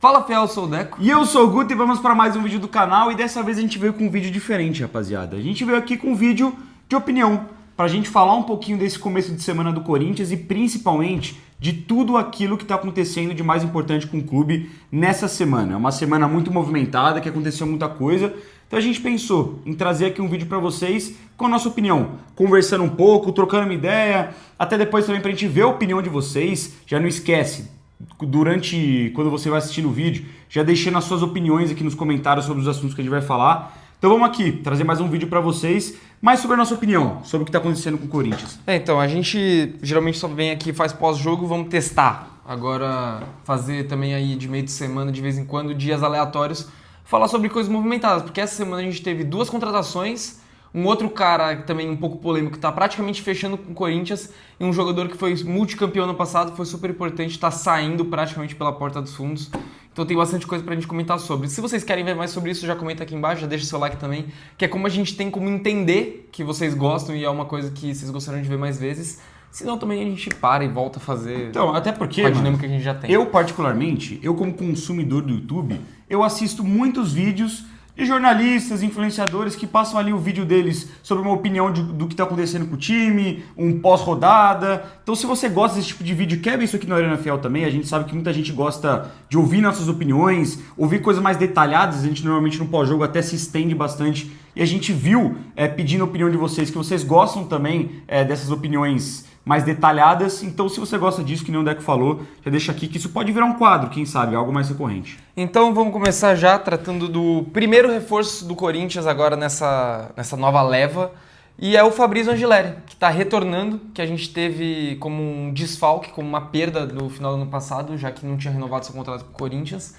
Fala, Fiel, eu sou o Deco. E eu sou o Guto e vamos para mais um vídeo do canal. E dessa vez a gente veio com um vídeo diferente, rapaziada. A gente veio aqui com um vídeo de opinião, pra gente falar um pouquinho desse começo de semana do Corinthians e principalmente de tudo aquilo que tá acontecendo de mais importante com o clube nessa semana. É uma semana muito movimentada, que aconteceu muita coisa. Então a gente pensou em trazer aqui um vídeo pra vocês com a nossa opinião, conversando um pouco, trocando uma ideia, até depois também pra gente ver a opinião de vocês. Já não esquece, quando você vai assistir o vídeo, já deixando as suas opiniões aqui nos comentários sobre os assuntos que a gente vai falar. Então vamos aqui, trazer mais um vídeo pra vocês, mais sobre a nossa opinião, sobre o que tá acontecendo com o Corinthians. Então, a gente geralmente só vem aqui, faz pós-jogo, vamos testar. Agora, fazer também aí de meio de semana, de vez em quando, dias aleatórios, falar sobre coisas movimentadas, porque essa semana a gente teve 2 contratações, um outro cara também um pouco polêmico que tá praticamente fechando com o Corinthians e um jogador que foi multicampeão ano passado, foi super importante, tá saindo praticamente pela porta dos fundos. Então tem bastante coisa pra gente comentar sobre. Se vocês querem ver mais sobre isso, já comenta aqui embaixo, já deixa seu like também, que é como a gente tem como entender que vocês gostam e é uma coisa que vocês gostariam de ver mais vezes. Senão também a gente para e volta a fazer. Então, até porque, a dinâmica que a gente já tem. Eu particularmente, eu como consumidor do YouTube, eu assisto muitos vídeos de jornalistas, influenciadores que passam ali o vídeo deles sobre uma opinião do que está acontecendo com o time, um pós-rodada. Então se você gosta desse tipo de vídeo, quer ver isso aqui no Arena Fiel também, a gente sabe que muita gente gosta de ouvir nossas opiniões, ouvir coisas mais detalhadas, a gente normalmente no pós-jogo até se estende bastante. E a gente viu, pedindo a opinião de vocês, que vocês gostam também dessas opiniões mais detalhadas. Então se você gosta disso, que nem o Deco falou, já deixa aqui que isso pode virar um quadro, quem sabe, algo mais recorrente. Então vamos começar já tratando do primeiro reforço do Corinthians agora nessa nova leva, e é o Fabrício Angileri, que está retornando, que a gente teve como um desfalque, como uma perda no final do ano passado, já que não tinha renovado seu contrato com o Corinthians,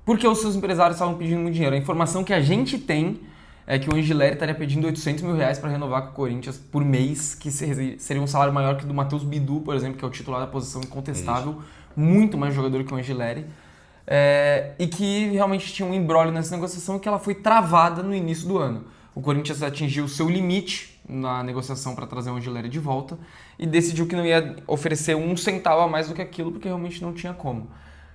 porque os seus empresários estavam pedindo muito dinheiro. A informação que a gente tem é que o Angileri estaria pedindo 800 mil reais para renovar com o Corinthians por mês, que seria um salário maior que o do Matheus Bidu, por exemplo, que é o titular da posição incontestável, muito mais jogador que o Angileri, e que realmente tinha um imbróglio nessa negociação que ela foi travada no início do ano. O Corinthians atingiu o seu limite na negociação para trazer o Angileri de volta e decidiu que não ia oferecer um centavo a mais do que aquilo, porque realmente não tinha como.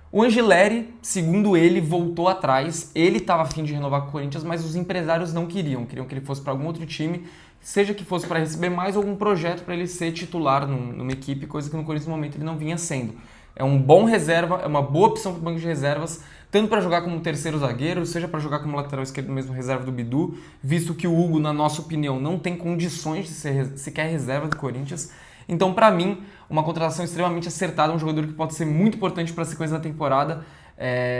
O Angileri, segundo ele, voltou atrás, ele estava a fim de renovar com o Corinthians, mas os empresários não queriam que ele fosse para algum outro time, seja que fosse para receber mais algum projeto para ele ser titular numa equipe, coisa que no Corinthians no momento ele não vinha sendo. É um bom reserva, é uma boa opção para o banco de reservas, tanto para jogar como terceiro zagueiro, seja para jogar como lateral esquerdo mesmo, reserva do Bidu, visto que o Hugo, na nossa opinião, não tem condições de ser sequer reserva do Corinthians. Então, para mim, uma contratação extremamente acertada, um jogador que pode ser muito importante para a sequência da temporada.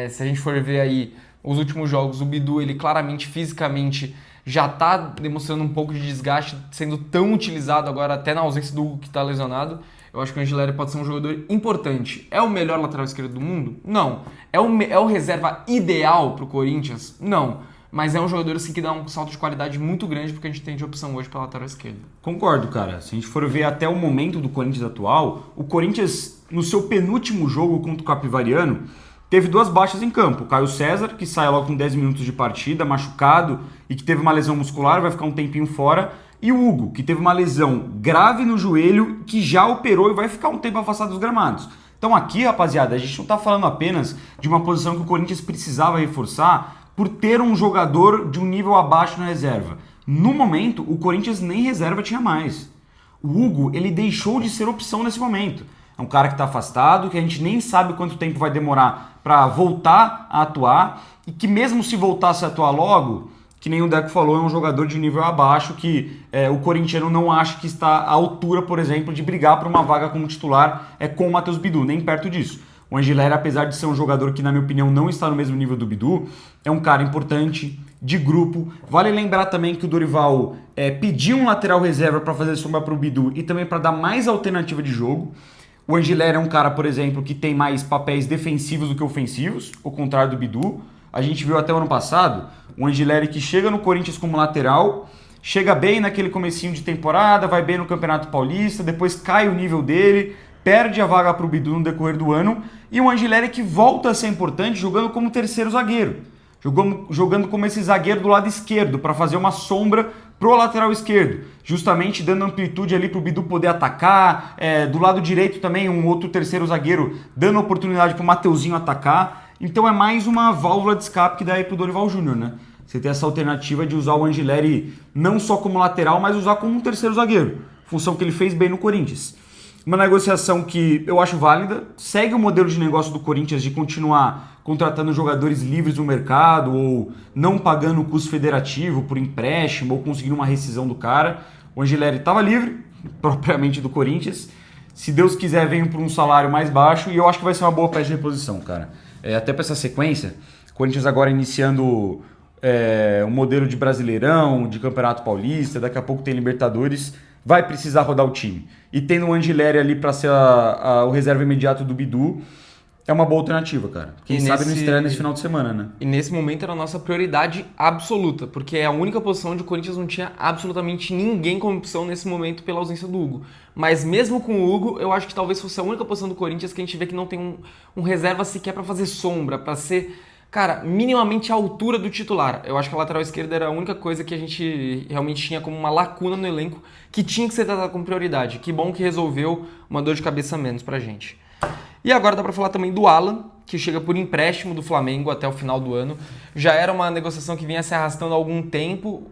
Se a gente for ver aí os últimos jogos, o Bidu, ele claramente, fisicamente, já está demonstrando um pouco de desgaste, sendo tão utilizado agora até na ausência do Hugo, que está lesionado. Eu acho que o Angileri pode ser um jogador importante. É o melhor lateral esquerdo do mundo? Não. É o reserva ideal para o Corinthians? Não. Mas é um jogador assim, que dá um salto de qualidade muito grande porque a gente tem de opção hoje pela lateral esquerda. Concordo, cara. Se a gente for ver até o momento do Corinthians atual, o Corinthians, no seu penúltimo jogo contra o Capivariano, teve 2 baixas em campo. O Caio César, que sai logo com 10 minutos de partida, machucado e que teve uma lesão muscular, vai ficar um tempinho fora. E o Hugo, que teve uma lesão grave no joelho, que já operou e vai ficar um tempo afastado dos gramados. Então aqui, rapaziada, a gente não tá falando apenas de uma posição que o Corinthians precisava reforçar por ter um jogador de um nível abaixo na reserva. No momento, o Corinthians nem reserva tinha mais. O Hugo, ele deixou de ser opção nesse momento. É um cara que está afastado, que a gente nem sabe quanto tempo vai demorar para voltar a atuar, e que mesmo se voltasse a atuar logo, que nem o Deco falou, é um jogador de nível abaixo, que o corintiano não acha que está à altura, por exemplo, de brigar por uma vaga como titular com o Matheus Bidu, nem perto disso. O Angileri, apesar de ser um jogador que, na minha opinião, não está no mesmo nível do Bidu, é um cara importante, de grupo. Vale lembrar também que o Dorival pediu um lateral reserva para fazer sombra para o Bidu e também para dar mais alternativa de jogo. O Angileri é um cara, por exemplo, que tem mais papéis defensivos do que ofensivos, ao contrário do Bidu. A gente viu até o ano passado o Angileri que chega no Corinthians como lateral, chega bem naquele comecinho de temporada, vai bem no Campeonato Paulista, depois cai o nível dele, perde a vaga para o Bidu no decorrer do ano, e o Angileri que volta a ser importante jogando como terceiro zagueiro, jogando como esse zagueiro do lado esquerdo, para fazer uma sombra pro lateral esquerdo, justamente dando amplitude ali pro Bidu poder atacar, do lado direito também um outro terceiro zagueiro dando oportunidade pro Mateuzinho atacar. Então é mais uma válvula de escape que dá aí pro Dorival Júnior, né? Você tem essa alternativa de usar o Angileri não só como lateral, mas usar como um terceiro zagueiro. Função que ele fez bem no Corinthians. Uma negociação que eu acho válida, segue o modelo de negócio do Corinthians de continuar contratando jogadores livres no mercado ou não pagando o custo federativo por empréstimo ou conseguindo uma rescisão do cara. O Angileri estava livre, propriamente do Corinthians. Se Deus quiser, vem por um salário mais baixo e eu acho que vai ser uma boa peça de reposição, cara. Até para essa sequência, o Corinthians agora iniciando um modelo de Brasileirão, de Campeonato Paulista, daqui a pouco tem Libertadores, vai precisar rodar o time. E tendo o Angileri ali para ser o reserva imediato do Bidu, é uma boa alternativa, cara. Quem sabe não estreia nesse final de semana, né? E nesse momento era a nossa prioridade absoluta, porque é a única posição onde o Corinthians não tinha absolutamente ninguém como opção nesse momento pela ausência do Hugo. Mas mesmo com o Hugo, eu acho que talvez fosse a única posição do Corinthians que a gente vê que não tem um reserva sequer para fazer sombra, para ser, cara, minimamente à altura do titular. Eu acho que a lateral esquerda era a única coisa que a gente realmente tinha como uma lacuna no elenco que tinha que ser tratada como prioridade. Que bom que resolveu, uma dor de cabeça a menos pra gente. E agora dá pra falar também do Alan, que chega por empréstimo do Flamengo até o final do ano. Já era uma negociação que vinha se arrastando há algum tempo,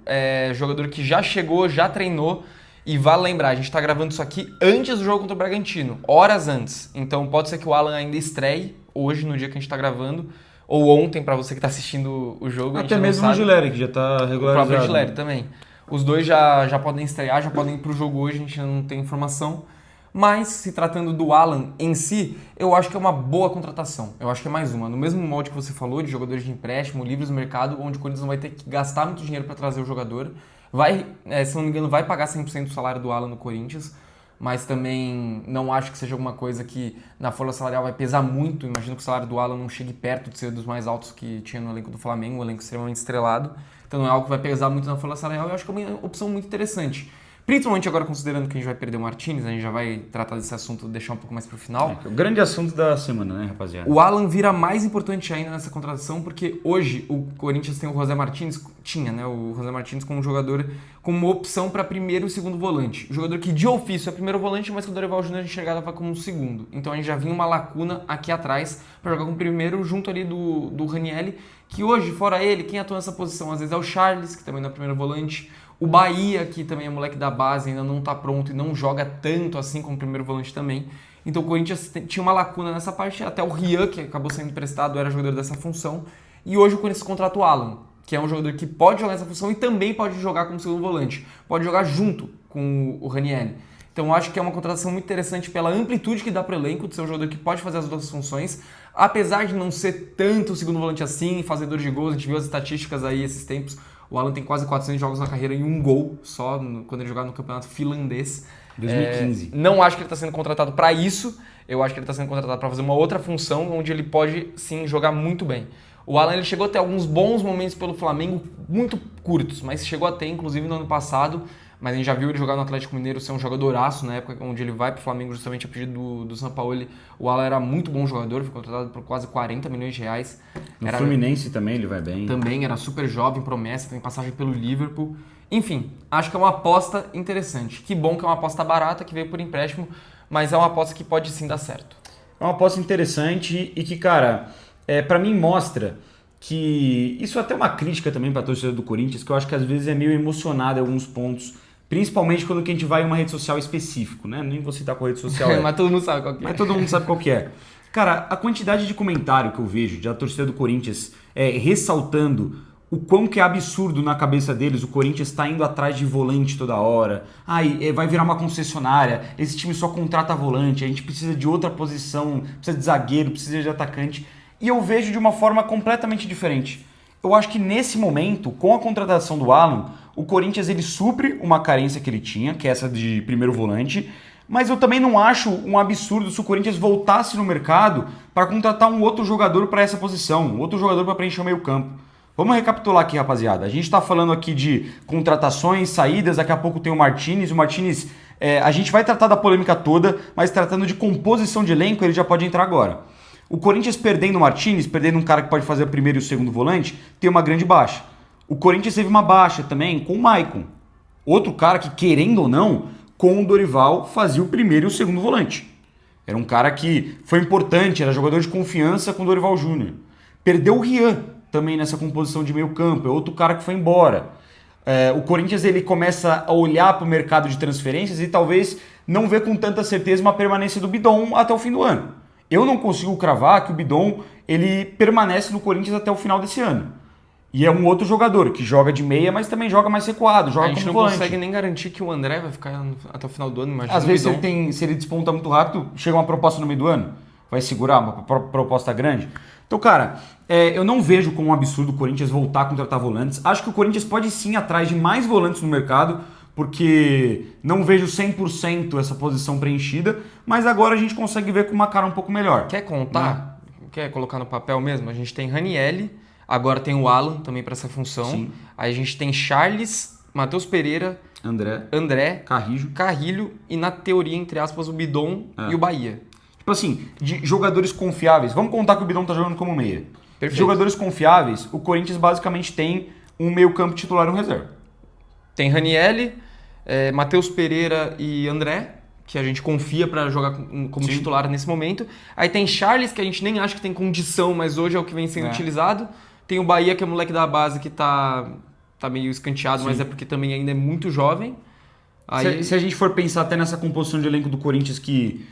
jogador que já chegou, já treinou, e vale lembrar, a gente tá gravando isso aqui antes do jogo contra o Bragantino, horas antes. Então pode ser que o Alan ainda estreie hoje, no dia que a gente tá gravando, ou ontem, pra você que tá assistindo o jogo. Até mesmo o Angileri, que já tá regularizado. O próprio Angileri também. Os dois já podem estrear, já podem ir pro jogo hoje, a gente ainda não tem informação. Mas, se tratando do Alan em si, eu acho que é uma boa contratação. Eu acho que é mais uma. No mesmo molde que você falou, de jogadores de empréstimo, livres no mercado, onde o Corinthians não vai ter que gastar muito dinheiro para trazer o jogador. Vai, se não me engano, vai pagar 100% do salário do Alan no Corinthians, mas também não acho que seja alguma coisa que na folha salarial vai pesar muito. Imagino que o salário do Alan não chegue perto de ser dos mais altos que tinha no elenco do Flamengo, um elenco extremamente estrelado. Então não é algo que vai pesar muito na folha salarial. Eu acho que é uma opção muito interessante. Principalmente agora considerando que a gente vai perder o Martínez, a gente já vai tratar desse assunto, deixar um pouco mais pro final. O grande assunto da semana, né, rapaziada? O Alan vira mais importante ainda nessa contratação, porque hoje o Corinthians tem o José Martínez, o José Martínez como um jogador, como uma opção para primeiro e segundo volante. O jogador que de ofício é primeiro volante, mas que o Dorival Júnior enxergava como um segundo. Então a gente já vinha uma lacuna aqui atrás para jogar com o primeiro junto ali do Ranieri, que hoje, fora ele, quem atua nessa posição às vezes é o Charles, que também não é primeiro volante. O Bahia, que também é moleque da base, ainda não tá pronto e não joga tanto assim como primeiro volante também. Então o Corinthians tinha uma lacuna nessa parte, até o Rian, que acabou sendo emprestado, era jogador dessa função. E hoje o Corinthians contrata o Alan, que é um jogador que pode jogar nessa função e também pode jogar como segundo volante. Pode jogar junto com o Ranieri. Então eu acho que é uma contratação muito interessante pela amplitude que dá para o elenco, de ser um jogador que pode fazer as duas funções. Apesar de não ser tanto o segundo volante assim, fazedor de gols, a gente viu as estatísticas aí esses tempos. O Alan tem quase 400 jogos na carreira e um gol só quando ele jogava no campeonato finlandês. 2015. Não acho que ele está sendo contratado para isso. Eu acho que ele está sendo contratado para fazer uma outra função onde ele pode, sim, jogar muito bem. O Alan ele chegou a ter alguns bons momentos pelo Flamengo, muito curtos, mas chegou a ter, inclusive, no ano passado. Mas a gente já viu ele jogar no Atlético Mineiro, ser um jogadoraço na época onde ele vai para o Flamengo justamente a pedido do Sampaoli. O Alan era muito bom jogador, foi contratado por quase 40 milhões de reais. No Fluminense também ele vai bem. Também era super jovem, promessa, tem passagem pelo Liverpool. Enfim, acho que é uma aposta interessante. Que bom que é uma aposta barata, que veio por empréstimo, mas é uma aposta que pode sim dar certo. É uma aposta interessante e que, cara, para mim mostra que isso é até uma crítica também para a torcida do Corinthians, que eu acho que às vezes é meio emocionado em alguns pontos, principalmente quando a gente vai em uma rede social específico, né? Nem vou citar qual rede social é. Mas todo mundo sabe qual que é. Mas todo mundo sabe qual que é. Cara, a quantidade de comentário que eu vejo da torcida do Corinthians ressaltando o quão que é absurdo na cabeça deles o Corinthians tá indo atrás de volante toda hora. Vai virar uma concessionária, esse time só contrata volante, a gente precisa de outra posição, precisa de zagueiro, precisa de atacante. E eu vejo de uma forma completamente diferente. Eu acho que nesse momento, com a contratação do Alan, o Corinthians ele supre uma carência que ele tinha, que é essa de primeiro volante, mas eu também não acho um absurdo se o Corinthians voltasse no mercado para contratar um outro jogador para essa posição, um outro jogador para preencher o meio campo. Vamos recapitular aqui, rapaziada. A gente está falando aqui de contratações, saídas, daqui a pouco tem o Martínez. O Martínez, a gente vai tratar da polêmica toda, mas tratando de composição de elenco, ele já pode entrar agora. O Corinthians perdendo o Martínez, perdendo um cara que pode fazer o primeiro e o segundo volante, tem uma grande baixa. O Corinthians teve uma baixa também com o Maicon. Outro cara que, querendo ou não, com o Dorival fazia o primeiro e o segundo volante. Era um cara que foi importante, era jogador de confiança com o Dorival Júnior. Perdeu o Rian também nessa composição de meio campo, é outro cara que foi embora. O Corinthians ele começa a olhar para o mercado de transferências e talvez não ver com tanta certeza uma permanência do Bidon até o fim do ano. Eu não consigo cravar que o Bidon ele permanece no Corinthians até o final desse ano. E é um outro jogador que joga de meia, mas também joga mais recuado, joga A gente como não volante. consegue nem garantir que o André vai ficar até o final do ano, imagina. Às o vezes Bidon. se ele desponta muito rápido, chega uma proposta no meio do ano, vai segurar uma proposta grande. Então, cara, eu não vejo como um absurdo o Corinthians voltar a contratar volantes. Acho que o Corinthians pode sim ir atrás de mais volantes no mercado, porque não vejo 100% essa posição preenchida, mas agora a gente consegue ver com uma cara um pouco melhor. Quer contar? Quer colocar no papel mesmo? A gente tem Ranielli, agora tem o Alan também para essa função. Sim. Aí a gente tem Charles, Matheus Pereira, André, Carrilho e, na teoria, entre aspas, o Bidon e o Bahia. Tipo assim, de jogadores confiáveis, vamos contar que o Bidon tá jogando como meia. Perfeito. De jogadores confiáveis, o Corinthians basicamente tem um meio campo titular e um reserva. Tem Ranielli, Matheus Pereira e André, que a gente confia para jogar como titular nesse momento. Aí tem Charles, que a gente nem acha que tem condição, mas hoje é o que vem sendo utilizado. Tem o Bahia, que é o moleque da base, que tá meio escanteado, mas é porque também ainda é muito jovem. Aí... Se a gente for pensar até nessa composição de elenco do Corinthians que...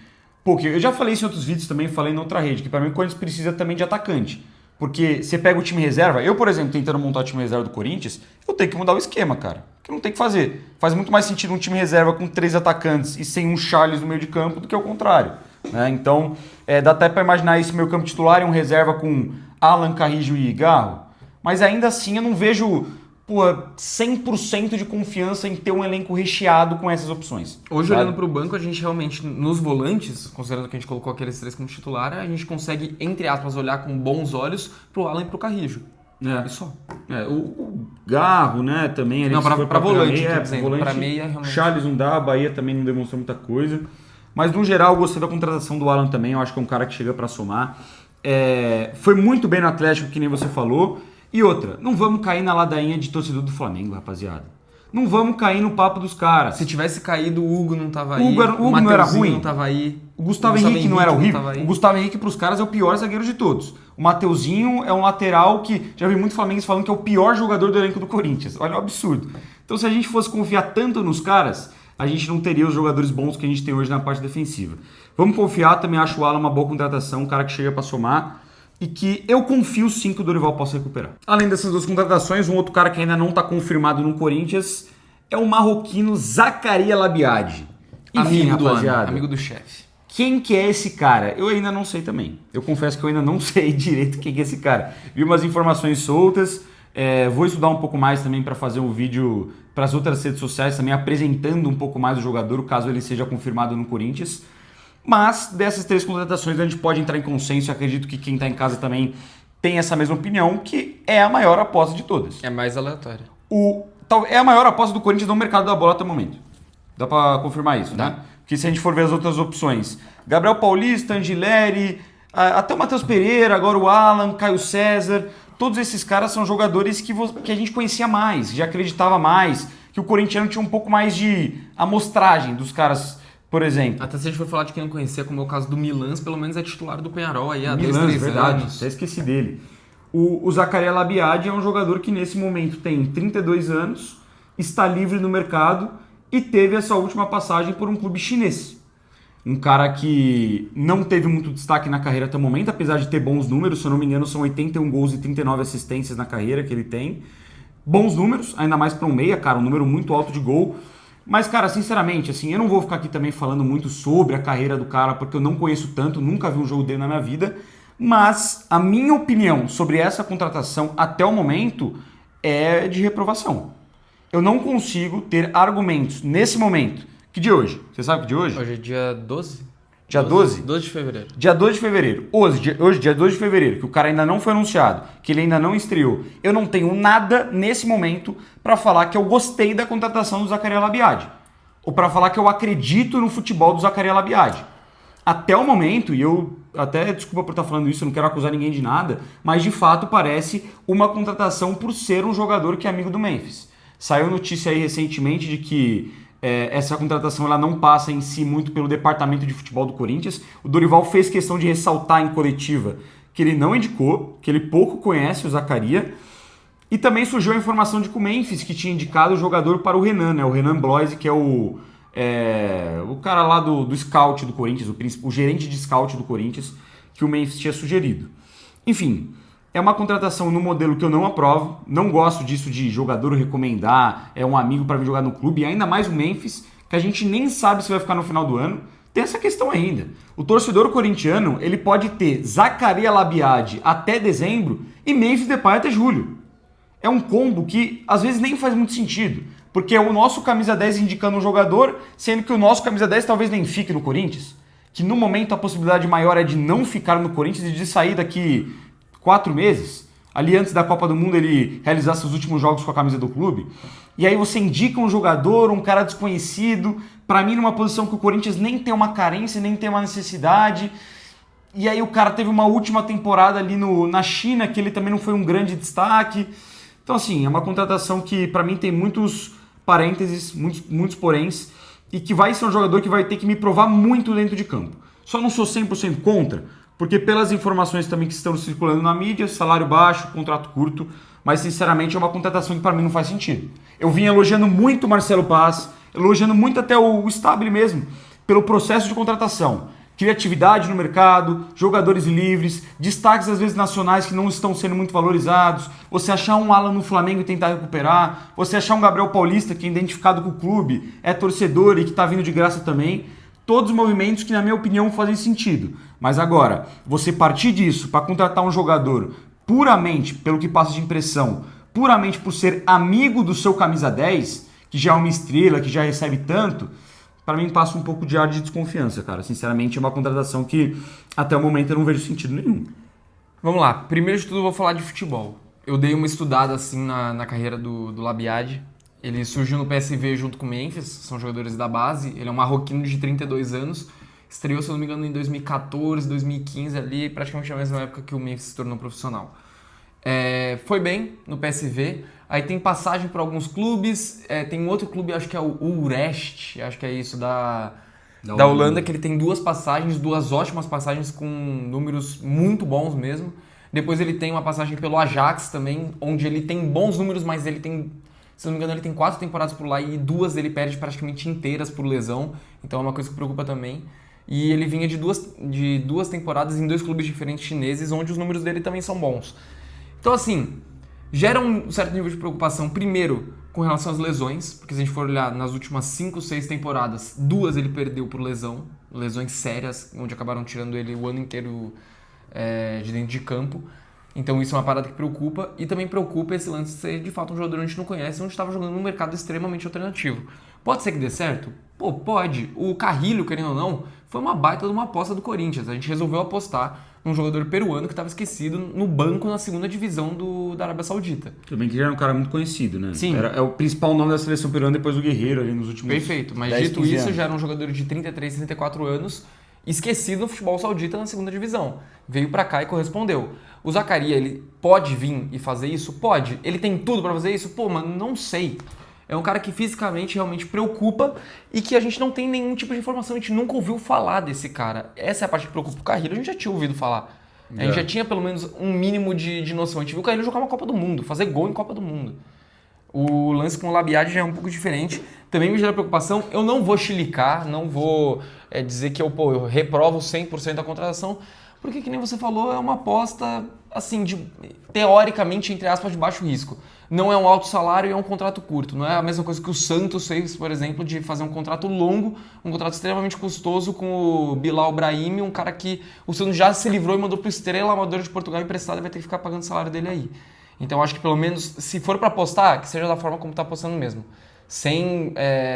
Pô, que eu já falei isso em outros vídeos também, falei em outra rede, que para mim o Corinthians precisa também de atacante. Porque você pega o time reserva, eu, por exemplo, tentando montar o time reserva do Corinthians, eu tenho que mudar o esquema, cara. Que não tem que fazer. Faz muito mais sentido um time reserva com 3 atacantes e sem um Charles no meio de campo do que o contrário. Né? Então, dá até para imaginar esse meio campo titular e um reserva com Alan, Carrijo e Garro. Mas ainda assim eu não vejo 100% de confiança em ter um elenco recheado com essas opções. Hoje, olhando para o banco, a gente realmente, nos volantes, considerando que a gente colocou aqueles 3 como titular, a gente consegue, entre aspas, olhar com bons olhos pro Alan e pro Carrijo. É. E só. O Garro, né, também... Não, pra volante, meia, tô dizendo. volante, pra meia, realmente. Charles não dá, a Bahia também não demonstrou muita coisa. Mas, no geral, eu gostei da contratação do Alan também. Eu acho que é um cara que chega para somar. Foi muito bem no Atlético, que nem você falou. E outra, não vamos cair na ladainha de torcedor do Flamengo, rapaziada. Não vamos cair no papo dos caras. Se tivesse caído, o Hugo não tava aí. O Hugo não era ruim. Não tava aí. O Gustavo Henrique não era horrível. O Gustavo Henrique, pros caras, é o pior zagueiro de todos. O Mateuzinho é um lateral que... Já vi muito flamenguistas falando que é o pior jogador do elenco do Corinthians. Olha o absurdo. Então, se a gente fosse confiar tanto nos caras, a gente não teria os jogadores bons que a gente tem hoje na parte defensiva. Vamos confiar. Também acho o Alan uma boa contratação. Um cara que chega pra somar. E que eu confio sim que o Dorival possa recuperar. Além dessas 2 contratações, um outro cara que ainda não está confirmado no Corinthians é o marroquino Zaccaria Labiad. Amigo do ano, amigo do chefe. Quem que é esse cara? Eu ainda não sei também. Eu confesso que eu ainda não sei direito quem que é esse cara. Vi umas informações soltas, vou estudar um pouco mais também para fazer um vídeo para as outras redes sociais, também apresentando um pouco mais o jogador, caso ele seja confirmado no Corinthians. Mas dessas 3 contratações a gente pode entrar em consenso, e acredito que quem está em casa também tem essa mesma opinião, que é a maior aposta de todas. É mais aleatória. É a maior aposta do Corinthians no mercado da bola até o momento. Dá para confirmar isso, né? Porque se a gente for ver as outras opções, Gabriel Paulista, Angileri, até o Matheus Pereira, agora o Alan, Caio César, todos esses caras são jogadores que a gente conhecia mais, já acreditava mais, que o corintiano tinha um pouco mais de amostragem dos caras... Por exemplo. Até se a gente for falar de quem não conhecia, como é o caso do Milans, pelo menos é titular do Penharol aí há 2, 3 verdade, anos. até esqueci dele. O Zaccaria Labiad é um jogador que nesse momento tem 32 anos, está livre no mercado e teve essa última passagem por um clube chinês. Um cara que não teve muito destaque na carreira até o momento, apesar de ter bons números, se eu não me engano são 81 gols e 39 assistências na carreira que ele tem. Bons números, ainda mais para um meia, cara, um número muito alto de gol. Mas, cara, sinceramente, assim, eu não vou ficar aqui também falando muito sobre a carreira do cara, porque eu não conheço tanto, nunca vi um jogo dele na minha vida, mas a minha opinião sobre essa contratação até o momento é de reprovação. Eu não consigo ter argumentos nesse momento. Que dia é hoje? Você sabe que dia é hoje? Hoje é dia 12? Dia 12? 12 de fevereiro. Dia 2 de fevereiro. Hoje, dia 2 de fevereiro, que o cara ainda não foi anunciado, que ele ainda não estreou. Eu não tenho nada nesse momento para falar que eu gostei da contratação do Zaccaria Labiad. Ou para falar que eu acredito no futebol do Zaccaria Labiad. Até o momento, e eu até desculpa por estar falando isso, eu não quero acusar ninguém de nada, mas de fato parece uma contratação por ser um jogador que é amigo do Memphis. Saiu notícia aí recentemente de que essa contratação ela não passa em si muito pelo departamento de futebol do Corinthians. O Dorival fez questão de ressaltar em coletiva que ele não indicou, que ele pouco conhece o Zaccaria. E também surgiu a informação de que o Memphis que tinha indicado o jogador para o Renan, né? O Renan Bloise, que é o cara lá do scout do Corinthians, o gerente de scout do Corinthians, que o Memphis tinha sugerido. Enfim, é uma contratação no modelo que eu não aprovo, não gosto disso de jogador recomendar, é um amigo para vir jogar no clube, e ainda mais o Memphis, que a gente nem sabe se vai ficar no final do ano. Tem essa questão ainda. O torcedor corintiano, ele pode ter Zaccaria Labiade até dezembro e Memphis Depay até julho. É um combo que às vezes nem faz muito sentido, porque é o nosso camisa 10 indicando um jogador, sendo que o nosso camisa 10 talvez nem fique no Corinthians, que no momento a possibilidade maior é de não ficar no Corinthians e de sair daqui 4 meses. Ali antes da Copa do Mundo ele realizar seus últimos jogos com a camisa do clube. E aí você indica um jogador, um cara desconhecido, para mim numa posição que o Corinthians nem tem uma carência, nem tem uma necessidade. E aí o cara teve uma última temporada ali na China, que ele também não foi um grande destaque. Então assim, é uma contratação que para mim tem muitos parênteses, muitos poréns, e que vai ser um jogador que vai ter que me provar muito dentro de campo. Só não sou 100% contra, porque pelas informações também que estão circulando na mídia, salário baixo, contrato curto, mas sinceramente é uma contratação que para mim não faz sentido. Eu vim elogiando muito o Marcelo Paz, elogiando muito até o Stabile mesmo, pelo processo de contratação. Criatividade no mercado, jogadores livres, destaques às vezes nacionais que não estão sendo muito valorizados, você achar um Alan no Flamengo e tentar recuperar, você achar um Gabriel Paulista que é identificado com o clube, é torcedor e que está vindo de graça também. Todos movimentos que, na minha opinião, fazem sentido. Mas agora, você partir disso para contratar um jogador puramente pelo que passa de impressão, puramente por ser amigo do seu camisa 10, que já é uma estrela, que já recebe tanto, para mim passa um pouco de ar de desconfiança, cara. Sinceramente, é uma contratação que até o momento eu não vejo sentido nenhum. Vamos lá. Primeiro de tudo, eu vou falar de futebol. Eu dei uma estudada assim na carreira do Labiade. Ele surgiu no PSV junto com o Memphis, são jogadores da base. Ele é um marroquino de 32 anos. Estreou, se eu não me engano, em 2014, 2015, ali, praticamente na mesma época que o Memphis se tornou profissional. Foi bem no PSV. Aí tem passagem por alguns clubes. Tem um outro clube, acho que é o Urest, acho que é isso, da Holanda, que ele tem 2 passagens, 2 ótimas passagens com números muito bons mesmo. Depois ele tem uma passagem pelo Ajax também, onde ele tem bons números, mas ele tem, se não me engano, ele tem 4 temporadas por lá e 2 ele perde praticamente inteiras por lesão. Então é uma coisa que preocupa também. E ele vinha de duas temporadas em 2 clubes diferentes chineses, onde os números dele também são bons. Então assim, gera um certo nível de preocupação, primeiro, com relação às lesões, porque se a gente for olhar nas últimas 5, 6 temporadas, 2 ele perdeu por lesões sérias, onde acabaram tirando ele o ano inteiro de dentro de campo. Então isso é uma parada que preocupa, e também preocupa esse lance de ser de fato um jogador que a gente não conhece, onde estava jogando num mercado extremamente alternativo. Pode ser que dê certo? Pô, pode. O Carrilho, querendo ou não, foi uma baita de uma aposta do Corinthians. A gente resolveu apostar num jogador peruano que estava esquecido no banco na segunda divisão da Arábia Saudita. Tudo bem que ele era um cara muito conhecido, né? Sim. É o principal nome da seleção peruana depois do Guerreiro ali nos últimos Perfeito, mas 10, dito 15 isso, anos. já era um jogador de 33, 34 anos, esquecido no futebol saudita na segunda divisão. Veio pra cá e correspondeu. O Zaccaria, ele pode vir e fazer isso? Pode. Ele tem tudo pra fazer isso? Pô, mano, não sei. É um cara que fisicamente realmente preocupa e que a gente não tem nenhum tipo de informação, a gente nunca ouviu falar desse cara. Essa é a parte que preocupa. O Carrilho a gente já tinha ouvido falar. A gente já tinha pelo menos um mínimo de noção. A gente viu o Carrilho jogar uma Copa do Mundo, fazer gol em Copa do Mundo. O lance com o Labiade já é um pouco diferente. Também me gera preocupação. Eu não vou chilicar, não vou dizer que eu reprovo 100% a contratação, porque, que nem você falou, é uma aposta, assim, teoricamente, entre aspas, de baixo risco. Não é um alto salário e é um contrato curto. Não é a mesma coisa que o Santos fez, por exemplo, de fazer um contrato longo, um contrato extremamente custoso com o Bilal Brahimi, um cara que o Santos já se livrou e mandou para o Estrela Amadora de Portugal emprestado e vai ter que ficar pagando o salário dele aí. Então, acho que pelo menos, se for para apostar, que seja da forma como está apostando mesmo. Sem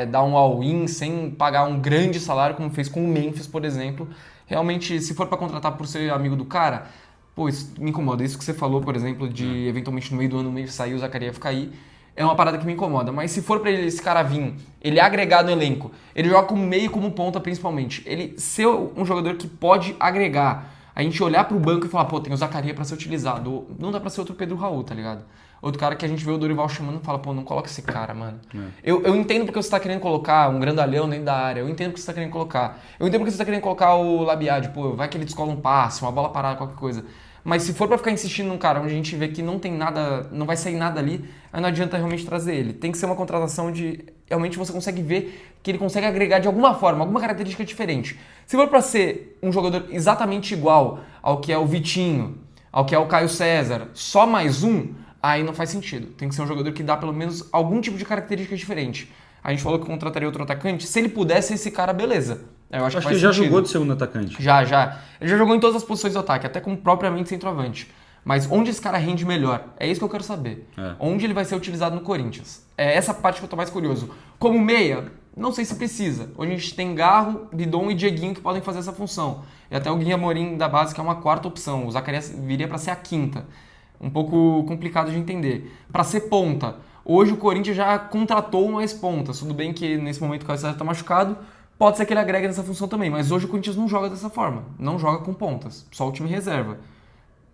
dar um all-in, sem pagar um grande salário, como fez com o Memphis, por exemplo. Realmente, se for para contratar por ser amigo do cara, pô, isso me incomoda. Isso que você falou, por exemplo, de eventualmente no meio do ano o Memphis sair e o Zaccaria ficar aí, é uma parada que me incomoda. Mas se for para esse cara vir, ele agregar no elenco, ele joga como meio e como ponta principalmente, ele ser um jogador que pode agregar, a gente olhar pro banco e falar, pô, tem o Zaccaria para ser utilizado. Não dá para ser outro Pedro Raul, tá ligado? Outro cara que a gente vê o Dorival chamando e fala, pô, não coloca esse cara, mano. Eu entendo porque você tá querendo colocar um grandalhão dentro da área, eu entendo porque você tá querendo colocar. Eu entendo porque você tá querendo colocar o Labiade, pô, vai que ele descola um passe, uma bola parada, qualquer coisa. Mas se for pra ficar insistindo num cara onde a gente vê que não tem nada, não vai sair nada ali, aí não adianta realmente trazer ele. Tem que ser uma contratação de realmente você consegue ver que ele consegue agregar de alguma forma, alguma característica diferente. Se for pra ser um jogador exatamente igual ao que é o Vitinho, ao que é o Caio César, só mais um, aí não faz sentido. Tem que ser um jogador que dá pelo menos algum tipo de característica diferente. A gente falou que contrataria outro atacante. Se ele pudesse esse cara, beleza. Eu acho que ele já jogou de segundo atacante. Já. Ele já jogou em todas as posições do ataque, até como propriamente centroavante. Mas onde esse cara rende melhor? É isso que eu quero saber. Onde ele vai ser utilizado no Corinthians? É essa parte que eu tô mais curioso. Como meia, não sei se precisa. Hoje a gente tem Garro, Bidon e Dieguinho que podem fazer essa função. E até o Guinha Amorim da base, que é uma quarta opção. O Zacarias viria para ser a quinta. Um pouco complicado de entender. Para ser ponta, hoje o Corinthians já contratou mais pontas. Tudo bem que nesse momento o Caio César está machucado, pode ser que ele agregue nessa função também. Mas hoje o Corinthians não joga dessa forma. Não joga com pontas. Só o time reserva.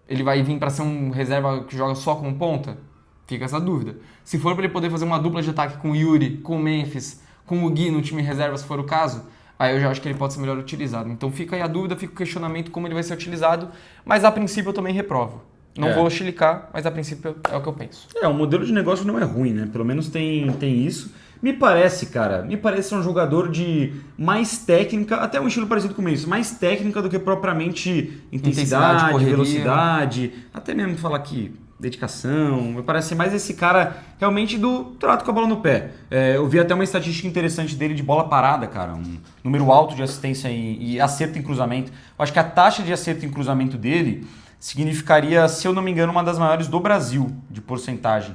Ele vai vir para ser um reserva que joga só com ponta? Fica essa dúvida. Se for para ele poder fazer uma dupla de ataque com o Yuri, com o Memphis, com o Gui no time reserva, se for o caso, aí eu já acho que ele pode ser melhor utilizado. Então fica aí a dúvida, fica o questionamento como ele vai ser utilizado, mas a princípio eu também reprovo. Não vou chilicar, mas a princípio é o que eu penso. O modelo de negócio não é ruim, né? Pelo menos tem isso. Me parece ser um jogador de mais técnica, até um estilo parecido com isso, mais técnica do que propriamente intensidade, velocidade, até mesmo falar aqui, dedicação. Me parece ser mais esse cara realmente do trato com a bola no pé. Eu vi até uma estatística interessante dele de bola parada, cara, um número alto de assistência e acerto em cruzamento. Eu acho que a taxa de acerto em cruzamento dele significaria, se eu não me engano, uma das maiores do Brasil de porcentagem.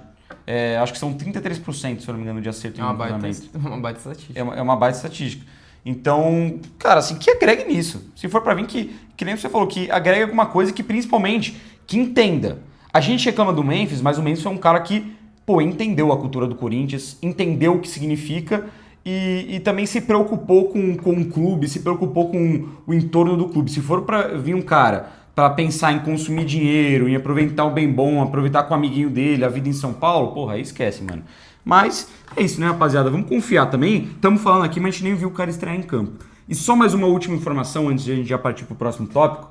Acho que são 33%, se eu não me engano, de acerto em cruzamento. É uma baita estatística. É uma baita estatística. Então, cara, assim, que agregue nisso. Se for pra mim, que nem você falou, que agregue alguma coisa que principalmente, que entenda. A gente reclama do Memphis, mas o Memphis é um cara que, entendeu a cultura do Corinthians, entendeu o que significa e também se preocupou com o clube, se preocupou com o entorno do clube. Se for pra vir um cara para pensar em consumir dinheiro, em aproveitar o bem bom, aproveitar com o amiguinho dele, a vida em São Paulo, aí esquece, mano. Mas é isso, né, rapaziada? Vamos confiar também. Estamos falando aqui, mas a gente nem viu o cara estrear em campo. E só mais uma última informação antes de a gente já partir pro próximo tópico.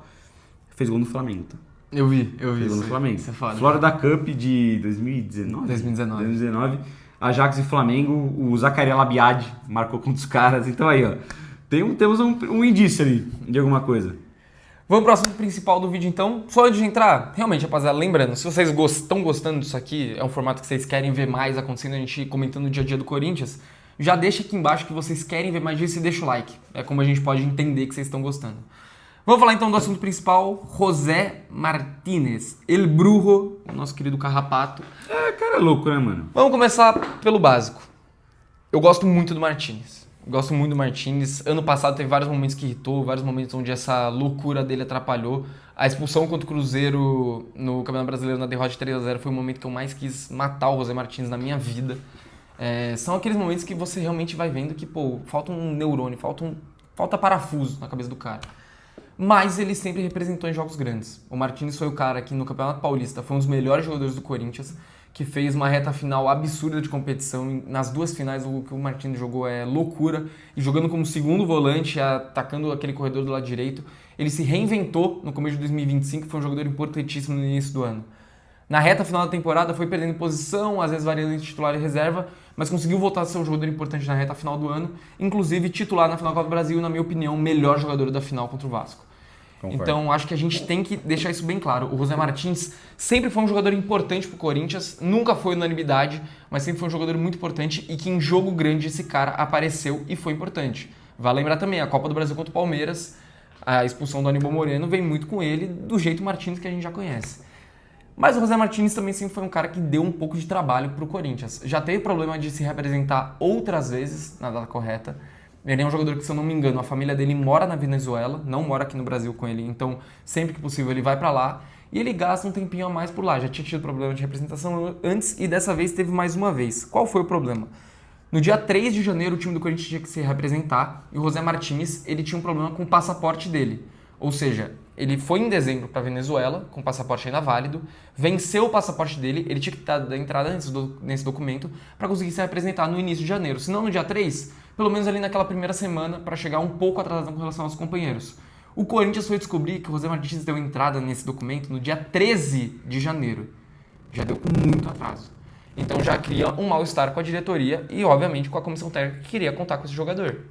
Fez gol no Flamengo, tá? Eu vi. Fez gol no Flamengo. Isso é foda. Florida Cup de 2019. Ajax e Flamengo, o Zacarias Labiade marcou contra os caras. Então aí, ó, temos um indício ali de alguma coisa. Vamos pro assunto principal do vídeo então. Só antes de entrar, realmente, rapaziada, lembrando, se vocês estão gostando disso aqui, é um formato que vocês querem ver mais acontecendo, a gente comentando o dia a dia do Corinthians, já deixa aqui embaixo que vocês querem ver mais disso e deixa o like. É como a gente pode entender que vocês estão gostando. Vamos falar então do assunto principal, José Martínez, El Brujo, o nosso querido carrapato. Cara é louco, né, mano? Vamos começar pelo básico. Eu gosto muito do Martínez. Gosto muito do Martínez. Ano passado teve vários momentos que irritou, vários momentos onde essa loucura dele atrapalhou. A expulsão contra o Cruzeiro no Campeonato Brasileiro na derrota de 3-0 foi o momento que eu mais quis matar o José Martínez na minha vida. São aqueles momentos que você realmente vai vendo que, falta um neurônio, falta parafuso na cabeça do cara. Mas ele sempre representou em jogos grandes. O Martínez foi o cara que no Campeonato Paulista foi um dos melhores jogadores do Corinthians, que fez uma reta final absurda de competição. Nas duas finais, o que o Martínez jogou é loucura. E jogando como segundo volante, atacando aquele corredor do lado direito, ele se reinventou no começo de 2025, foi um jogador importantíssimo no início do ano. Na reta final da temporada foi perdendo posição, às vezes variando entre titular e reserva, mas conseguiu voltar a ser um jogador importante na reta final do ano, inclusive titular na final da Copa do Brasil, na minha opinião, o melhor jogador da final contra o Vasco. Concordo. Então, acho que a gente tem que deixar isso bem claro. O José Martínez sempre foi um jogador importante pro Corinthians, nunca foi unanimidade, mas sempre foi um jogador muito importante e que em jogo grande esse cara apareceu e foi importante. Vale lembrar também, a Copa do Brasil contra o Palmeiras, a expulsão do Aníbal Moreno vem muito com ele, do jeito Martínez que a gente já conhece. Mas o José Martínez também sempre foi um cara que deu um pouco de trabalho pro Corinthians. Já teve problema de se representar outras vezes na data correta. Ele é um jogador que, se eu não me engano, a família dele mora na Venezuela, não mora aqui no Brasil com ele, então sempre que possível ele vai pra lá e ele gasta um tempinho a mais por lá. Já tinha tido problema de representação antes e dessa vez teve mais uma vez. Qual foi o problema? No dia 3 de janeiro o time do Corinthians tinha que se representar e o José Martínez ele tinha um problema com o passaporte dele. Ou seja, ele foi em dezembro para Venezuela, com o passaporte ainda válido, venceu o passaporte dele, ele tinha que estar da entrada nesse documento para conseguir se representar no início de janeiro. Se não no dia 3, pelo menos ali naquela primeira semana, para chegar um pouco atrasado com relação aos companheiros. O Corinthians foi descobrir que o José Martins deu entrada nesse documento no dia 13 de janeiro. Já deu com muito atraso. Então já cria um mal-estar com a diretoria e, obviamente, com a comissão técnica que queria contar com esse jogador.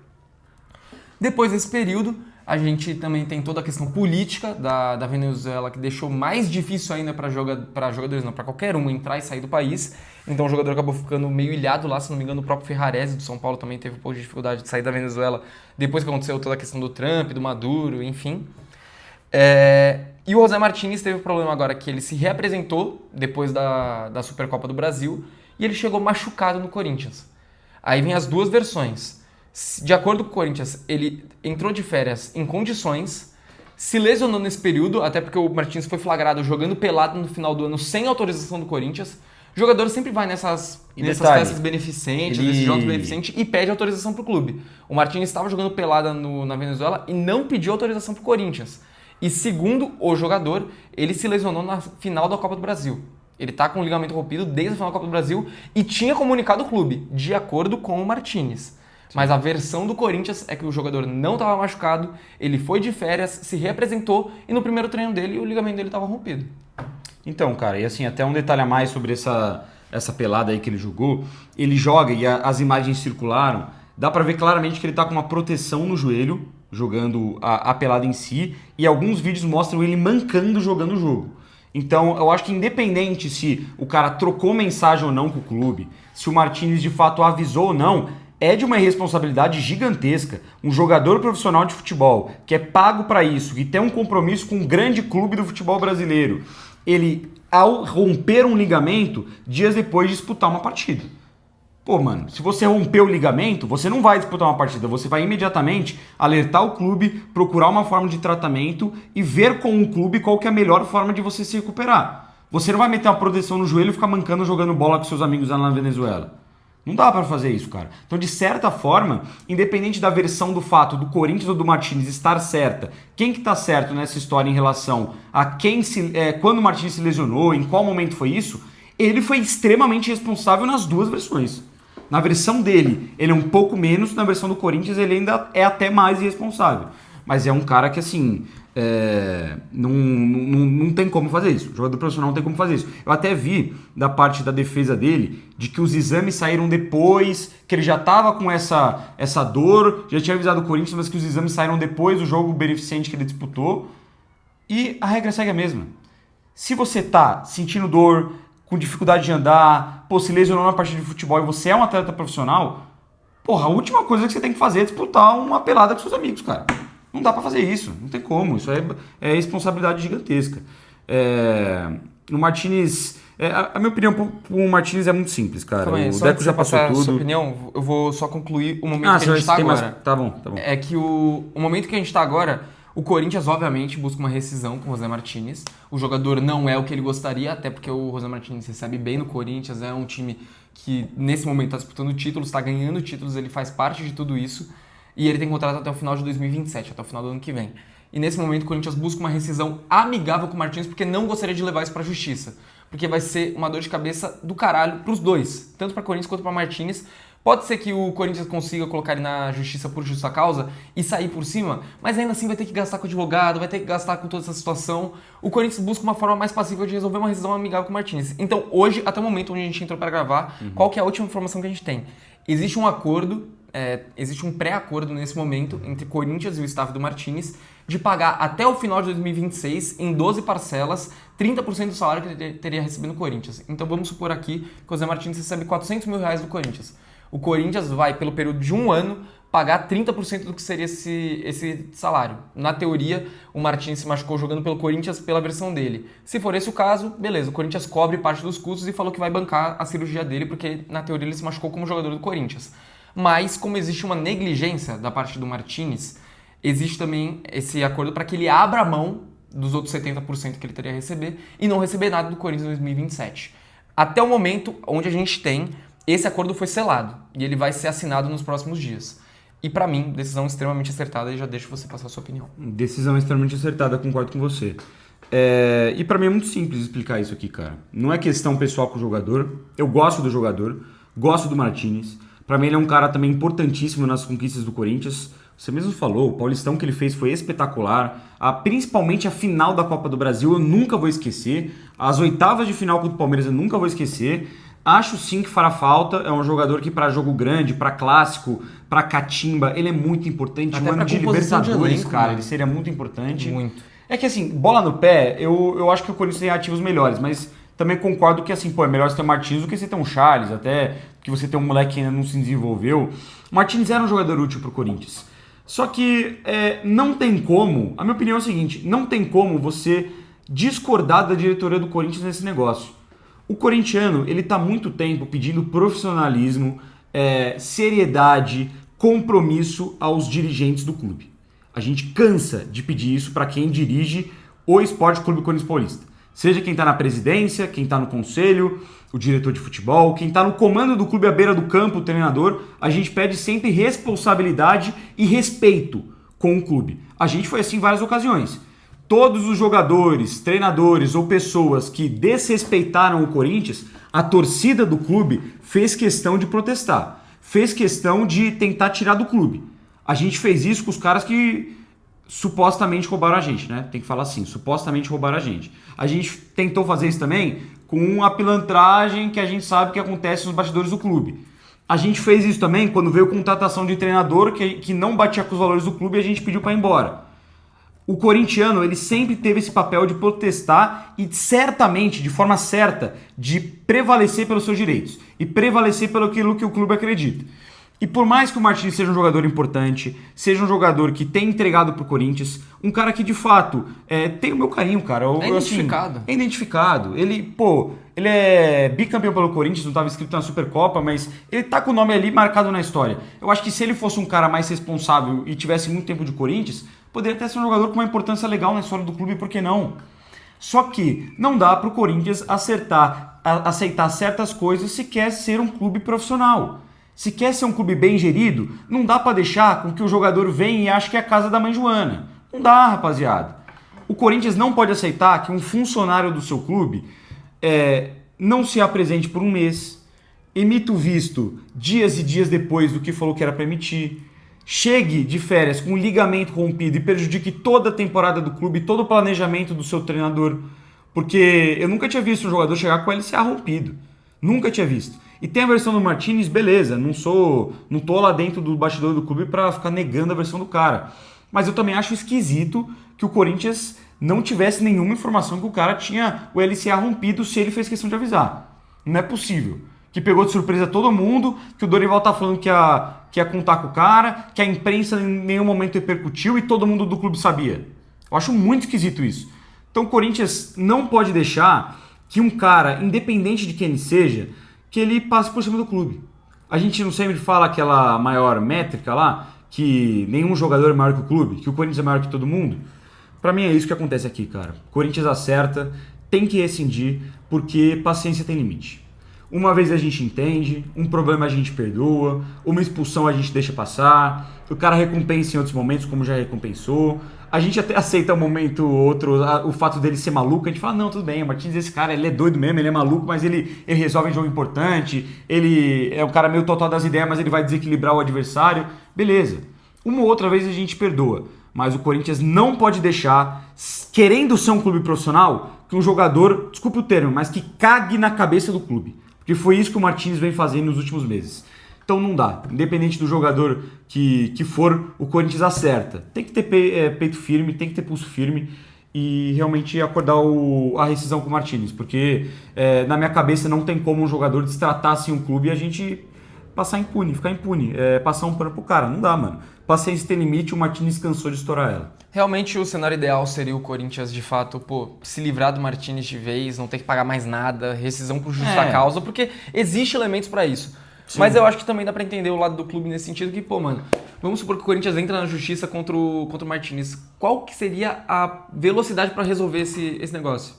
Depois desse período, a gente também tem toda a questão política da Venezuela, que deixou mais difícil ainda para jogadores, não, para qualquer um entrar e sair do país. Então o jogador acabou ficando meio ilhado lá, se não me engano, o próprio Ferrarese do São Paulo também teve um pouco de dificuldade de sair da Venezuela depois que aconteceu toda a questão do Trump, do Maduro, enfim. E o José Martins teve um problema agora que ele se reapresentou depois da Supercopa do Brasil e ele chegou machucado no Corinthians. Aí vem as duas versões. De acordo com o Corinthians, ele entrou de férias em condições, se lesionou nesse período, até porque o Martins foi flagrado jogando pelado no final do ano sem autorização do Corinthians. O jogador sempre vai nessas festas beneficentes, nesses jogos beneficentes, e pede autorização pro clube. O Martins estava jogando pelada na Venezuela e não pediu autorização pro Corinthians. E segundo o jogador, ele se lesionou na final da Copa do Brasil. Ele tá com o ligamento rompido desde a final da Copa do Brasil e tinha comunicado o clube, de acordo com o Martins. Mas a versão do Corinthians é que o jogador não estava machucado, ele foi de férias, se reapresentou e no primeiro treino dele o ligamento dele estava rompido. Então, cara, e assim, até um detalhe a mais sobre essa pelada aí que ele jogou, ele joga e as imagens circularam, dá pra ver claramente que ele tá com uma proteção no joelho, jogando a pelada em si, e alguns vídeos mostram ele mancando jogando o jogo. Então, eu acho que independente se o cara trocou mensagem ou não com o clube, se o Martins de fato avisou ou não, é de uma irresponsabilidade gigantesca. Um jogador profissional de futebol que é pago para isso, que tem um compromisso com um grande clube do futebol brasileiro, ele, ao romper um ligamento, dias depois disputar uma partida. Pô, mano, se você romper o ligamento, você não vai disputar uma partida, você vai imediatamente alertar o clube, procurar uma forma de tratamento e ver com o clube qual que é a melhor forma de você se recuperar. Você não vai meter uma proteção no joelho e ficar mancando jogando bola com seus amigos lá na Venezuela. Não dá pra fazer isso, cara. Então, de certa forma, independente da versão do fato do Corinthians ou do Martins estar certa, quem que tá certo nessa história em relação a quando o Martins se lesionou, em qual momento foi isso, ele foi extremamente responsável nas duas versões. Na versão dele, ele é um pouco menos, na versão do Corinthians, ele ainda é até mais irresponsável. Mas é um cara que, assim, não tem como fazer isso. O jogador profissional não tem como fazer isso. Eu até vi, da parte da defesa dele, de que os exames saíram depois, que ele já estava com essa dor, já tinha avisado o Corinthians, mas que os exames saíram depois do jogo beneficente que ele disputou. E a regra segue a mesma. Se você tá sentindo dor, com dificuldade de andar, se lesionou na partida de futebol e você é um atleta profissional, porra, a última coisa que você tem que fazer é disputar uma pelada com seus amigos, cara. Não dá pra fazer isso, não tem como, isso é responsabilidade gigantesca. O Martins, a minha opinião com o Martins é muito simples, cara. O Deco já passou tudo. Sua opinião, eu vou só concluir o momento que a gente tá agora. Tá bom. É que o momento que a gente tá agora, o Corinthians obviamente busca uma rescisão com o José Martins. O jogador não é o que ele gostaria, até porque o José Martins recebe bem no Corinthians, é um time que nesse momento está disputando títulos, está ganhando títulos, ele faz parte de tudo isso. E ele tem contrato até o final de 2027, até o final do ano que vem. E nesse momento o Corinthians busca uma rescisão amigável com o Martins, porque não gostaria de levar isso pra justiça. Porque vai ser uma dor de cabeça do caralho pros dois, tanto pra Corinthians quanto pra Martins. Pode ser que o Corinthians consiga colocar ele na justiça por justa causa e sair por cima, mas ainda assim vai ter que gastar com advogado, vai ter que gastar com toda essa situação. O Corinthians busca uma forma mais pacífica de resolver uma rescisão amigável com o Martins. Então hoje, até o momento onde a gente entrou pra gravar, qual que é a última informação que a gente tem? Existe um acordo, existe um pré-acordo nesse momento entre Corinthians e o staff do Martins de pagar até o final de 2026, em 12 parcelas, 30% do salário que ele teria recebido no Corinthians. Então vamos supor aqui que o José Martins recebe R$400 mil do Corinthians. O Corinthians vai, pelo período de um ano, pagar 30% do que seria esse salário. Na teoria, o Martins se machucou jogando pelo Corinthians pela versão dele. Se for esse o caso, beleza, o Corinthians cobre parte dos custos e falou que vai bancar a cirurgia dele, porque na teoria ele se machucou como jogador do Corinthians. Mas, como existe uma negligência da parte do Martins, existe também esse acordo para que ele abra mão dos outros 70% que ele teria a receber e não receber nada do Corinthians em 2027. Até o momento onde a gente tem, esse acordo foi selado e ele vai ser assinado nos próximos dias. E para mim, decisão extremamente acertada e já deixo você passar a sua opinião. Decisão extremamente acertada, concordo com você. E para mim é muito simples explicar isso aqui, cara. Não é questão pessoal com o jogador. Eu gosto do jogador, gosto do Martins. Para mim ele é um cara também importantíssimo nas conquistas do Corinthians. Você mesmo falou, o Paulistão que ele fez foi espetacular. Principalmente a final da Copa do Brasil eu nunca vou esquecer. As oitavas de final contra o Palmeiras eu nunca vou esquecer. Acho sim que fará falta. É um jogador que para jogo grande, para clássico, para catimba, ele é muito importante. Até Um ano de composição de Libertadores, elenco, cara, né? ele seria muito importante. Muito. É que assim, bola no pé, eu acho que o Corinthians tem ativos melhores, mas também concordo que assim, pô, é melhor você ter o Martins do que você ter um Charles, até que você ter um moleque que ainda não se desenvolveu. O Martins era um jogador útil pro Corinthians. Só que não tem como, a minha opinião é a seguinte, não tem como você discordar da diretoria do Corinthians nesse negócio. O corintiano, ele tá há muito tempo pedindo profissionalismo, seriedade, compromisso aos dirigentes do clube. A gente cansa de pedir isso para quem dirige o Esporte Clube Corinthians Paulista. Seja quem está na presidência, quem está no conselho, o diretor de futebol, quem está no comando do clube à beira do campo, o treinador, a gente pede sempre responsabilidade e respeito com o clube. A gente foi assim em várias ocasiões. Todos os jogadores, treinadores ou pessoas que desrespeitaram o Corinthians, a torcida do clube fez questão de protestar, fez questão de tentar tirar do clube. A gente fez isso com os caras que supostamente roubaram a gente, né? Tem que falar assim, supostamente roubaram a gente. A gente tentou fazer isso também com a pilantragem que a gente sabe que acontece nos bastidores do clube. A gente fez isso também quando veio contratação de treinador que não batia com os valores do clube e a gente pediu para ir embora. O corintiano, ele sempre teve esse papel de protestar e certamente, de forma certa, de prevalecer pelos seus direitos e prevalecer pelo aquilo que o clube acredita. E por mais que o Martins seja um jogador importante, seja um jogador que tem entregado pro Corinthians, um cara que de fato tem o meu carinho, cara. Identificado. É identificado. Ele é bicampeão pelo Corinthians, não estava inscrito na Supercopa, mas ele tá com o nome ali marcado na história. Eu acho que se ele fosse um cara mais responsável e tivesse muito tempo de Corinthians, poderia até ser um jogador com uma importância legal na história do clube, por que não? Só que não dá pro Corinthians aceitar certas coisas se quer ser um clube profissional. Se quer ser um clube bem gerido, não dá para deixar com que o jogador venha e ache que é a casa da mãe Joana. Não dá, rapaziada. O Corinthians não pode aceitar que um funcionário do seu clube não se apresente por um mês, emita o visto dias e dias depois do que falou que era para emitir, chegue de férias com o ligamento rompido e prejudique toda a temporada do clube, todo o planejamento do seu treinador. Porque eu nunca tinha visto um jogador chegar com o LCA rompido. Nunca tinha visto. E tem a versão do Martins, beleza, não tô lá dentro do bastidor do clube para ficar negando a versão do cara. Mas eu também acho esquisito que o Corinthians não tivesse nenhuma informação que o cara tinha o LCA rompido se ele fez questão de avisar. Não é possível. Que pegou de surpresa todo mundo, que o Dorival tá falando que ia contar com o cara, que a imprensa em nenhum momento repercutiu e todo mundo do clube sabia. Eu acho muito esquisito isso. Então o Corinthians não pode deixar que um cara, independente de quem ele seja, que ele passe por cima do clube. A gente não sempre fala aquela maior métrica lá, que nenhum jogador é maior que o clube, que o Corinthians é maior que todo mundo. Pra mim é isso que acontece aqui, cara. O Corinthians acerta, tem que rescindir, porque paciência tem limite. Uma vez a gente entende, um problema a gente perdoa, uma expulsão a gente deixa passar, o cara recompensa em outros momentos, como já recompensou. A gente até aceita um momento ou outro o fato dele ser maluco, a gente fala, não, tudo bem, o Martins, esse cara, ele é doido mesmo, ele é maluco, mas ele resolve um jogo importante, ele é um cara meio total das ideias, mas ele vai desequilibrar o adversário. Beleza. Uma ou outra vez a gente perdoa, mas o Corinthians não pode deixar, querendo ser um clube profissional, que um jogador, desculpe o termo, mas que cague na cabeça do clube. Porque foi isso que o Martins vem fazendo nos últimos meses. Então não dá. Independente do jogador que for, o Corinthians acerta. Tem que ter peito firme, tem que ter pulso firme e realmente acordar a rescisão com o Martins. Porque na minha cabeça não tem como um jogador destratar assim um clube e a gente passar impune, ficar impune. Passar um pano pro cara. Não dá, mano. Paciência tem limite, o Martins cansou de estourar ela. Realmente o cenário ideal seria o Corinthians, de fato, se livrar do Martins de vez, não ter que pagar mais nada, rescisão por justa causa, porque existe elementos para isso. Sim. Mas eu acho que também dá para entender o lado do clube nesse sentido que, mano, vamos supor que o Corinthians entra na justiça contra o Martins. Qual que seria a velocidade para resolver esse negócio?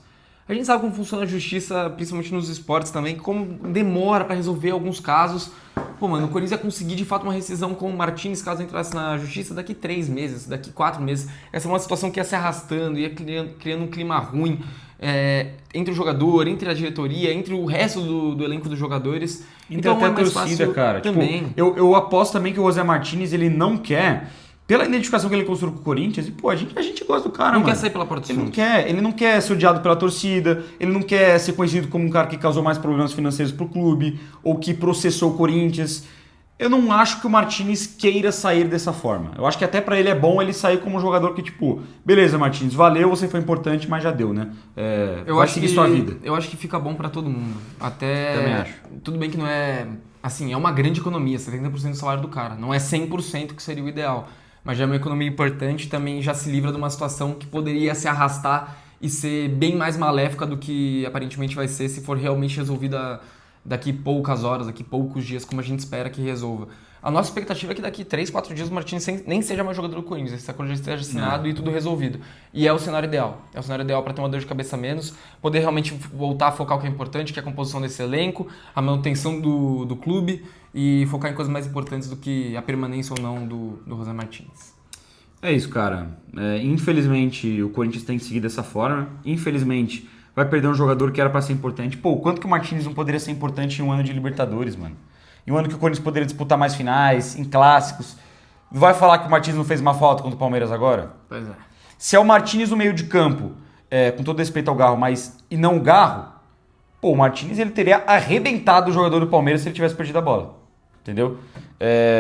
A gente sabe como funciona a justiça, principalmente nos esportes também, como demora para resolver alguns casos. Mano, o Corinthians ia conseguir de fato uma rescisão com o Martins caso entrasse na justiça daqui 3 meses, daqui 4 meses. Essa é uma situação que ia se arrastando, ia criando um clima ruim entre o jogador, entre a diretoria, entre o resto do elenco dos jogadores. Então até a torcida, cara. Também. Tipo, eu aposto também que o José Martínez ele não quer pela identificação que ele construiu com o Corinthians, e pô, a gente gosta do cara, Não mano. quer sair pela porta dos Ele não fundos. quer, ele não quer ser odiado pela torcida, ele não quer ser conhecido como um cara que causou mais problemas financeiros pro clube, ou que processou o Corinthians. Eu não acho que o Martínez queira sair dessa forma. Eu acho que até pra ele é bom ele sair como um jogador que, tipo, beleza, Martínez, valeu, você foi importante, mas já deu, né? Vai seguir sua vida. Eu acho que fica bom pra todo mundo. Até. Também acho. Tudo bem que não é. Assim, é uma grande economia, 70% do salário do cara. Não é 100% que seria o ideal. Mas já é uma economia importante e também já se livra de uma situação que poderia se arrastar e ser bem mais maléfica do que aparentemente vai ser se for realmente resolvida daqui poucas horas, daqui poucos dias, como a gente espera que resolva. A nossa expectativa é que daqui 3, 4 dias o Martínez nem seja mais jogador do Corinthians, esse acordo já esteja assinado e tudo resolvido. E é o cenário ideal. É o cenário ideal para ter uma dor de cabeça menos, poder realmente voltar a focar o que é importante, que é a composição desse elenco, a manutenção do clube e focar em coisas mais importantes do que a permanência ou não do José Martínez. É isso, cara. Infelizmente, o Corinthians tem que seguir dessa forma. Infelizmente, vai perder um jogador que era pra ser importante. Pô, quanto que o Martínez não poderia ser importante em um ano de Libertadores, mano? Em um ano que o Corinthians poderia disputar mais finais, em clássicos. Vai falar que o Martínez não fez uma falta contra o Palmeiras agora? Pois é. Se é o Martínez no meio de campo, com todo respeito ao Garro, e não o Garro, pô, o Martínez ele teria arrebentado o jogador do Palmeiras se ele tivesse perdido a bola. Entendeu?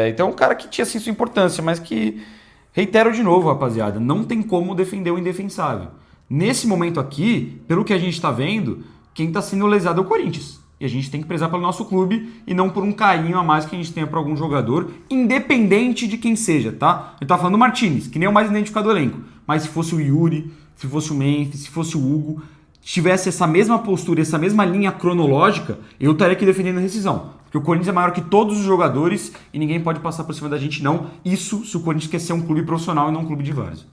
Então é um cara que tinha sim sua importância, mas que, reitero de novo, rapaziada, não tem como defender o indefensável. Nesse momento aqui, pelo que a gente está vendo, quem está sendo lesado é o Corinthians. E a gente tem que prezar pelo nosso clube e não por um carinho a mais que a gente tenha para algum jogador, independente de quem seja, tá? Eu tava falando do Martínez, que nem é o mais identificado do elenco. Mas se fosse o Yuri, se fosse o Memphis, se fosse o Hugo, tivesse essa mesma postura, essa mesma linha cronológica, eu estaria aqui defendendo a rescisão. Porque o Corinthians é maior que todos os jogadores e ninguém pode passar por cima da gente, não. Isso se o Corinthians quer ser um clube profissional e não um clube de várzea.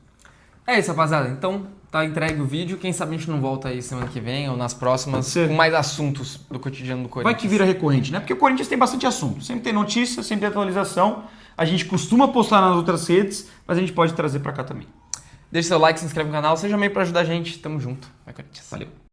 É isso, rapaziada. Então, tá entregue o vídeo. Quem sabe a gente não volta aí semana que vem ou nas próximas com mais assuntos do cotidiano do Corinthians. Vai que vira recorrente, né? Porque o Corinthians tem bastante assunto. Sempre tem notícia, sempre tem atualização. A gente costuma postar nas outras redes, mas a gente pode trazer pra cá também. Deixe seu like, se inscreve no canal. Seja meio pra ajudar a gente. Tamo junto. Vai, Corinthians. Valeu.